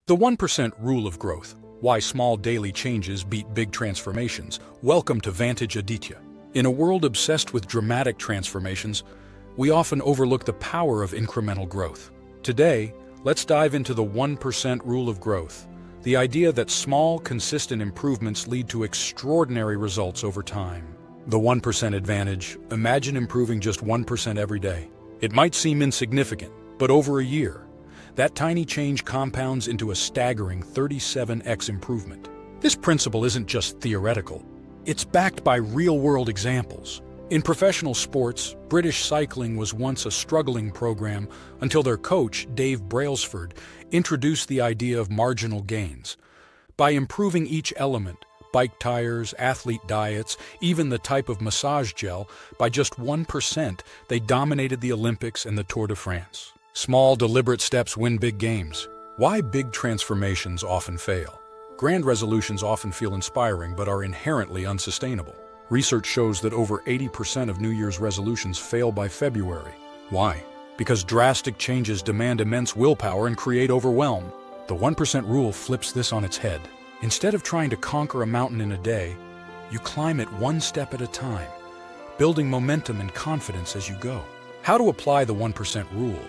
The 1% rule of growth. Why small daily changes beat big transformations. Welcome to Vantage, Aditya. In a world obsessed with dramatic transformations, we often overlook the power of incremental growth. Today, let's dive into the 1% rule of growth, the idea that small, consistent improvements lead to extraordinary results over time. The 1% advantage. Imagine improving just 1% every day. It might seem insignificant, but over a year, that tiny change compounds into a staggering 37x improvement. This principle isn't just theoretical. It's backed by real-world examples. In professional sports, British cycling was once a struggling program until their coach, Dave Brailsford, introduced the idea of marginal gains. By improving each element, bike tires, athlete diets, even the type of massage gel, by just 1%, they dominated the Olympics and the Tour de France. Small, deliberate steps win big games. Why big transformations often fail? Grand resolutions often feel inspiring but are inherently unsustainable. Research shows that over 80% of New Year's resolutions fail by February. Why? Because drastic changes demand immense willpower and create overwhelm. The 1% rule flips this on its head. Instead of trying to conquer a mountain in a day, you climb it one step at a time, building momentum and confidence as you go. How to apply the 1% rule?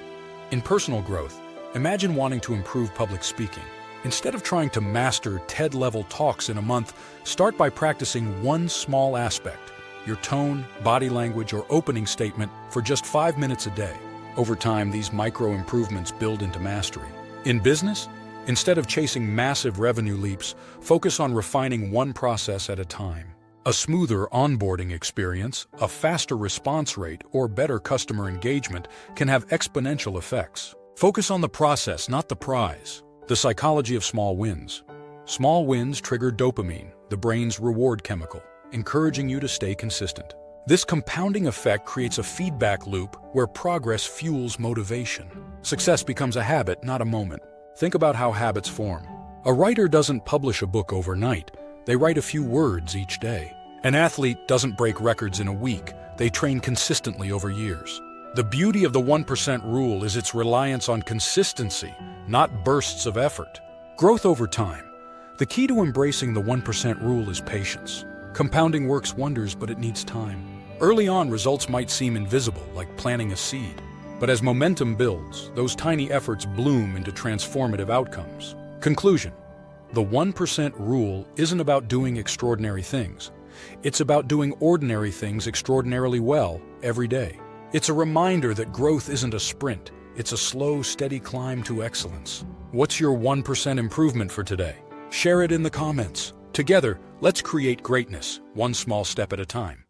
In personal growth, imagine wanting to improve public speaking. Instead of trying to master TED-level talks in a month, start by practicing one small aspect, your tone, body language, or opening statement for just 5 minutes a day. Over time, these micro improvements build into mastery. In business, instead of chasing massive revenue leaps, focus on refining one process at a time. A smoother onboarding experience, a faster response rate, or better customer engagement can have exponential effects. Focus on the process, not the prize. The psychology of small wins. Small wins trigger dopamine, the brain's reward chemical, encouraging you to stay consistent. This compounding effect creates a feedback loop where progress fuels motivation. Success becomes a habit, not a moment. Think about how habits form. A writer doesn't publish a book overnight. They write a few words each day. An athlete doesn't break records in a week. They train consistently over years. The beauty of the 1% rule is its reliance on consistency, not bursts of effort. Growth over time. The key to embracing the 1% rule is patience. Compounding works wonders, but it needs time. Early on, results might seem invisible, like planting a seed. But as momentum builds, those tiny efforts bloom into transformative outcomes. Conclusion. The 1% rule isn't about doing extraordinary things. It's about doing ordinary things extraordinarily well every day. It's a reminder that growth isn't a sprint. It's a slow, steady climb to excellence. What's your 1% improvement for today? Share it in the comments. Together, let's create greatness, one small step at a time.